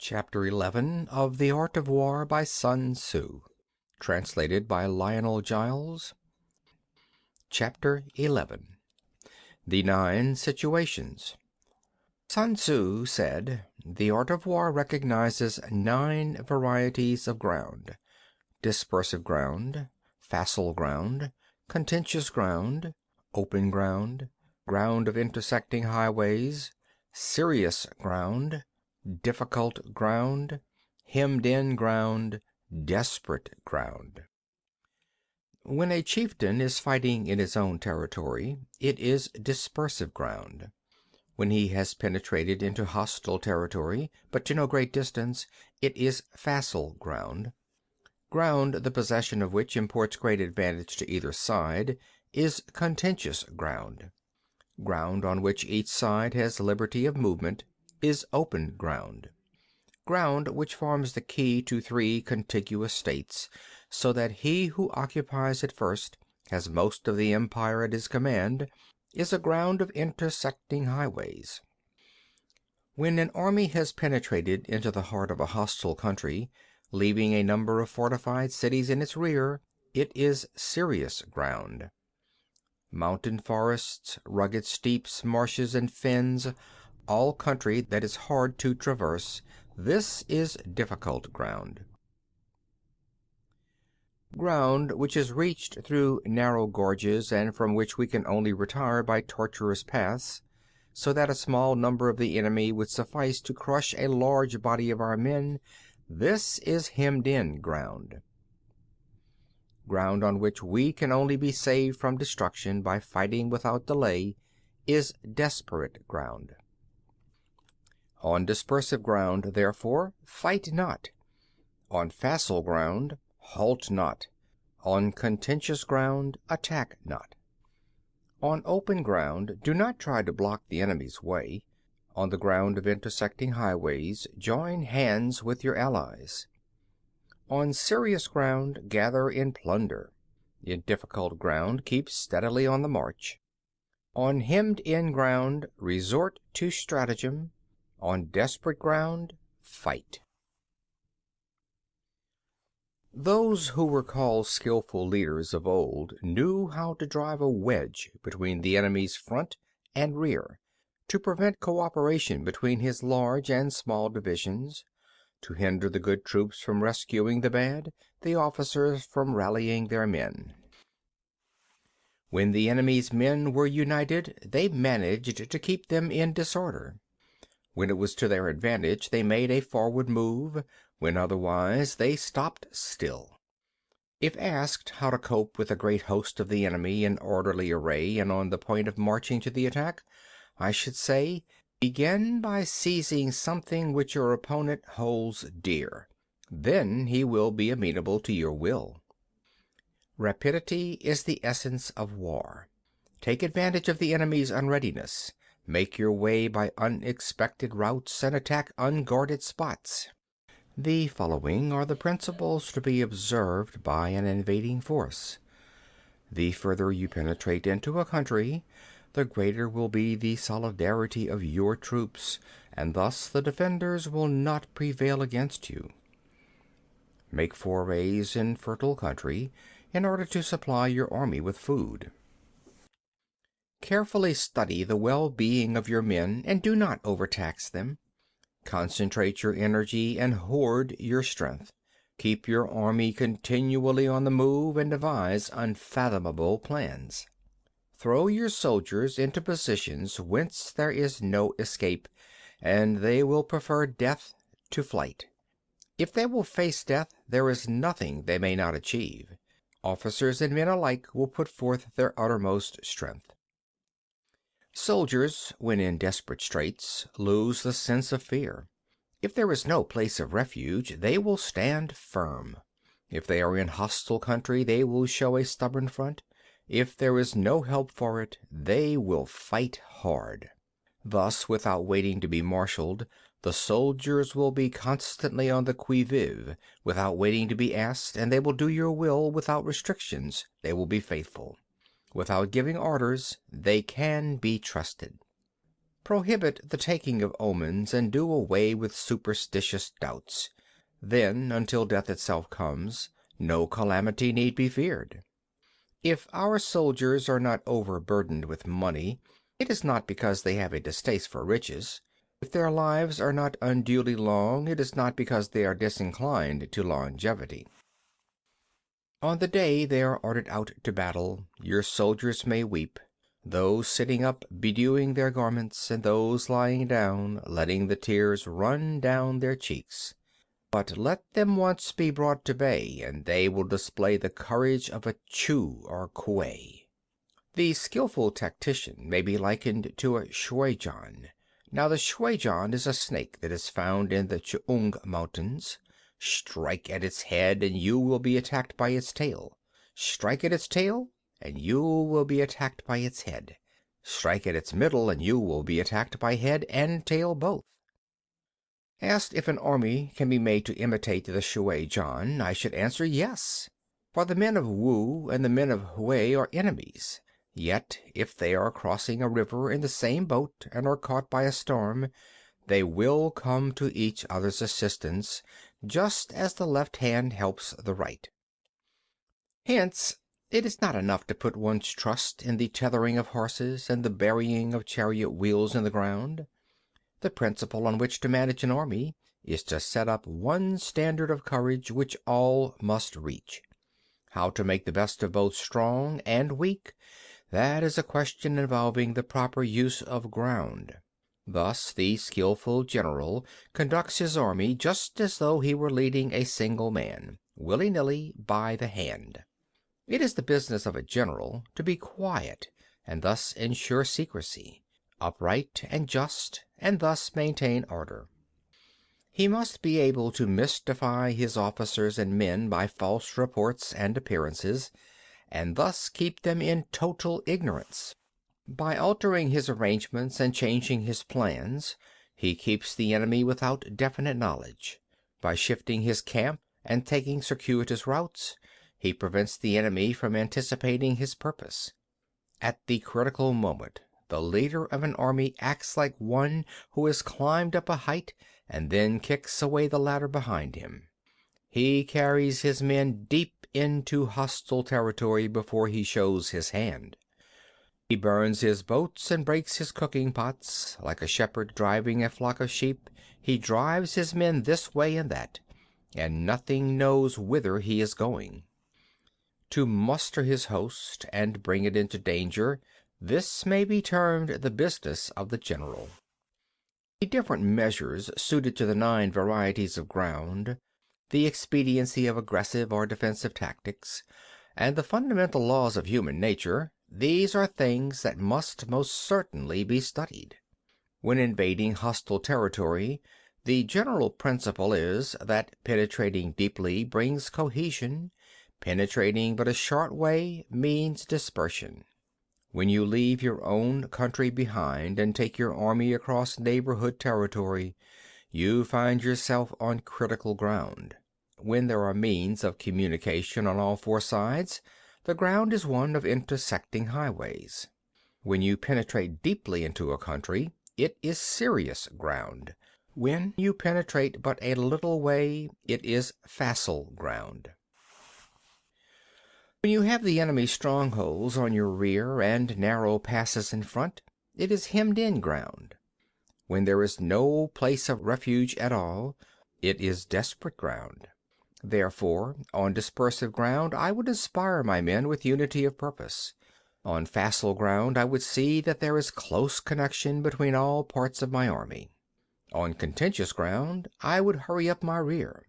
Chapter 11 of The Art of War by Sun Tzu. Translated by Lionel Giles. Chapter 11. The Nine Situations. Sun Tzu said, "The art of war recognizes 9 varieties of ground: dispersive ground, facile ground, contentious ground, open ground, ground of intersecting highways, serious ground, difficult ground, hemmed-in ground, desperate ground." When a chieftain is fighting in his own territory, it is dispersive ground. When he has penetrated into hostile territory, but to no great distance, it is facile ground. Ground the possession of which imports great advantage to either side is contentious ground. Ground on which each side has liberty of movement is open ground. Ground which forms the key to 3 contiguous states, so that he who occupies it first has most of the empire at his command, is a ground of intersecting highways. When an army has penetrated into the heart of a hostile country, leaving a number of fortified cities in its rear, it is serious ground. Mountain forests, rugged steeps, marshes, and fens, all country that is hard to traverse, this is difficult ground. Ground which is reached through narrow gorges and from which we can only retire by tortuous paths, so that a small number of the enemy would suffice to crush a large body of our men, this is hemmed-in ground. Ground on which we can only be saved from destruction by fighting without delay is desperate ground. On dispersive ground, therefore, fight not. On facile ground, halt not. On contentious ground, attack not. On open ground, do not try to block the enemy's way. On the ground of intersecting highways, join hands with your allies. On serious ground, gather in plunder. In difficult ground, keep steadily on the march. On hemmed-in ground, resort to stratagem. On desperate ground, fight. Those who were called skillful leaders of old knew how to drive a wedge between the enemy's front and rear, to prevent cooperation between his large and small divisions, to hinder the good troops from rescuing the bad, the officers from rallying their men. When the enemy's men were united, they managed to keep them in disorder. When it was to their advantage, they made a forward move; when otherwise, they stopped still. If asked how to cope with a great host of the enemy in orderly array and on the point of marching to the attack, I should say, begin by seizing something which your opponent holds dear. Then he will be amenable to your will. Rapidity is the essence of war. Take advantage of the enemy's unreadiness. Make your way by unexpected routes and attack unguarded spots. The following are the principles to be observed by an invading force. The further you penetrate into a country, the greater will be the solidarity of your troops, and thus the defenders will not prevail against you. Make forays in fertile country in order to supply your army with food. Carefully study the well-being of your men and do not overtax them. Concentrate your energy and hoard your strength. Keep your army continually on the move and devise unfathomable plans. Throw your soldiers into positions whence there is no escape, and they will prefer death to flight. If they will face death, there is nothing they may not achieve. Officers and men alike will put forth their uttermost strength. Soldiers, when in desperate straits, lose the sense of fear. If there is no place of refuge, they will stand firm. If they are in hostile country, they will show a stubborn front. If there is no help for it, they will fight hard. Thus, without waiting to be marshaled, the soldiers will be constantly on the qui vive, without waiting to be asked, and they will do your will without restrictions. They will be faithful. Without giving orders, they can be trusted. Prohibit the taking of omens and do away with superstitious doubts. Then, until death itself comes, no calamity need be feared. If our soldiers are not overburdened with money, it is not because they have a distaste for riches. If their lives are not unduly long, it is not because they are disinclined to longevity. On the day they are ordered out to battle, your soldiers may weep, those sitting up bedewing their garments, and those lying down letting the tears run down their cheeks. But let them once be brought to bay, and they will display the courage of a Chu or Kuei. The skillful tactician may be likened to a shuijan. Now the shuijan is a snake that is found in the Ch'ung Mountains. Strike at its head, and you will be attacked by its tail. Strike at its tail, and you will be attacked by its head. Strike at its middle, and you will be attacked by head and tail both. Asked if an army can be made to imitate the shuijan, I should answer yes. For the men of Wu and the men of Hui are enemies. Yet, if they are crossing a river in the same boat and are caught by a storm, they will come to each other's assistance, just as the left hand helps the right. Hence, it is not enough to put one's trust in the tethering of horses and the burying of chariot wheels in the ground. The principle on which to manage an army is to set up one standard of courage which all must reach. How to make the best of both strong and weak, that is a question involving the proper use of ground. Thus the skillful general conducts his army just as though he were leading a single man, willy-nilly, by the hand. It is the business of a general to be quiet and thus ensure secrecy, upright and just, and thus maintain order. He must be able to mystify his officers and men by false reports and appearances, and thus keep them in total ignorance. By altering his arrangements and changing his plans, he keeps the enemy without definite knowledge. By shifting his camp and taking circuitous routes, he prevents the enemy from anticipating his purpose. At the critical moment, the leader of an army acts like one who has climbed up a height and then kicks away the ladder behind him. He carries his men deep into hostile territory before he shows his hand. He burns his boats and breaks his cooking pots. Like a shepherd driving a flock of sheep, he drives his men this way and that, and nothing knows whither he is going. To muster his host and bring it into danger, this may be termed the business of the general. The different measures suited to the 9 varieties of ground, the expediency of aggressive or defensive tactics, and the fundamental laws of human nature, these are things that must most certainly be studied. When invading hostile territory, the general principle is that penetrating deeply brings cohesion. Penetrating but a short way means dispersion. When you leave your own country behind and take your army across neighborhood territory, you find yourself on critical ground. When there are means of communication on all 4 sides, the ground is one of intersecting highways. When you penetrate deeply into a country, it is serious ground. When you penetrate but a little way, it is facile ground. When you have the enemy's strongholds on your rear and narrow passes in front, it is hemmed-in ground. When there is no place of refuge at all, it is desperate ground. Therefore, on dispersive ground I would inspire my men with unity of purpose. On facile ground I would see that there is close connection between all parts of my army. On contentious ground I would hurry up my rear.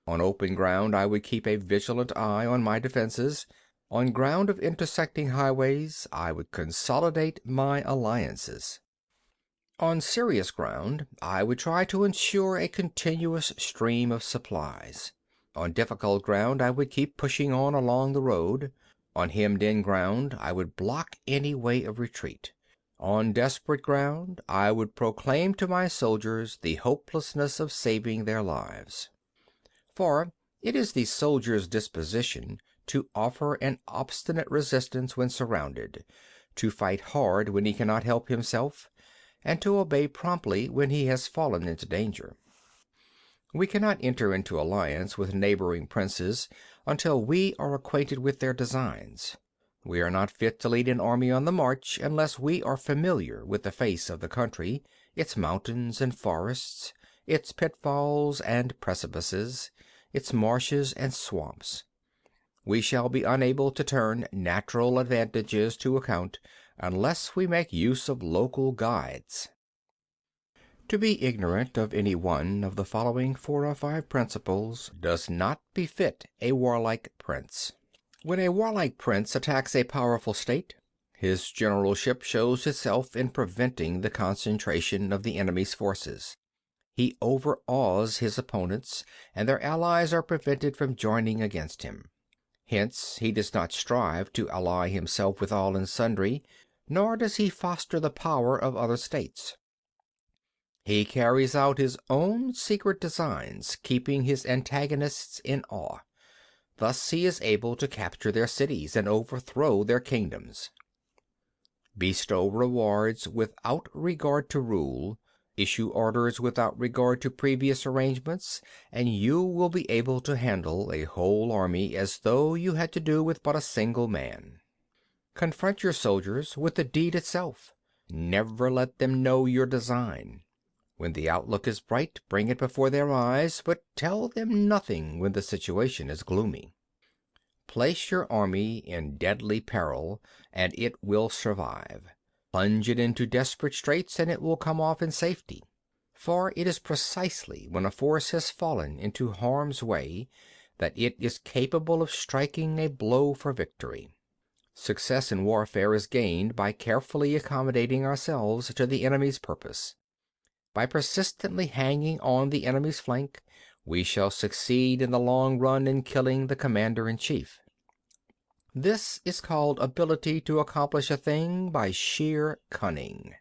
On open ground I would keep a vigilant eye on my defenses. On ground of intersecting highways I would consolidate my alliances. On serious ground I would try to ensure a continuous stream of supplies. On difficult ground I would keep pushing on along the road. On hemmed-in ground I would block any way of retreat. On desperate ground I would proclaim to my soldiers the hopelessness of saving their lives. For it is the soldier's disposition to offer an obstinate resistance when surrounded, to fight hard when he cannot help himself, and to obey promptly when he has fallen into danger. We cannot enter into alliance with neighboring princes until we are acquainted with their designs. We are not fit to lead an army on the march unless we are familiar with the face of the country, its mountains and forests, its pitfalls and precipices, its marshes and swamps. We shall be unable to turn natural advantages to account unless we make use of local guides. To be ignorant of any one of the following 4 or 5 principles does not befit a warlike prince. When a warlike prince attacks a powerful state, his generalship shows itself in preventing the concentration of the enemy's forces. He overawes his opponents, and their allies are prevented from joining against him. Hence he does not strive to ally himself with all and sundry, nor does he foster the power of other states. He carries out his own secret designs, keeping his antagonists in awe. Thus he is able to capture their cities and overthrow their kingdoms. Bestow rewards without regard to rule, issue orders without regard to previous arrangements, and you will be able to handle a whole army as though you had to do with but a single man. Confront your soldiers with the deed itself. Never let them know your design. When the outlook is bright, bring it before their eyes, but tell them nothing when the situation is gloomy. Place your army in deadly peril, and it will survive. Plunge it into desperate straits, and it will come off in safety. For it is precisely when a force has fallen into harm's way that it is capable of striking a blow for victory. Success in warfare is gained by carefully accommodating ourselves to the enemy's purpose. By persistently hanging on the enemy's flank, we shall succeed in the long run in killing the commander-in-chief. This is called ability to accomplish a thing by sheer cunning.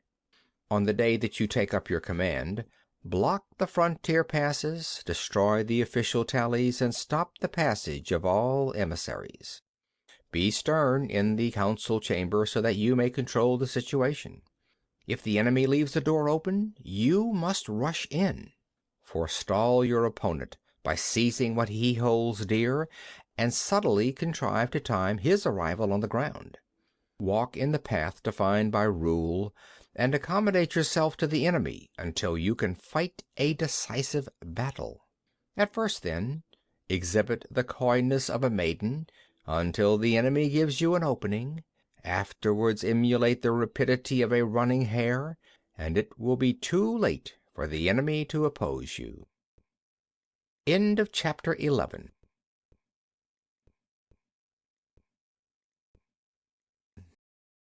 On the day that you take up your command, block the frontier passes, destroy the official tallies, and stop the passage of all emissaries. Be stern in the council chamber so that you may control the situation. If the enemy leaves a door open, you must rush in. Forestall your opponent by seizing what he holds dear, and subtly contrive to time his arrival on the ground. Walk in the path defined by rule, and accommodate yourself to the enemy until you can fight a decisive battle. At first, then, exhibit the coyness of a maiden until the enemy gives you an opening. Afterwards emulate the rapidity of a running hare, and it will be too late for the enemy to oppose you. End of chapter 11.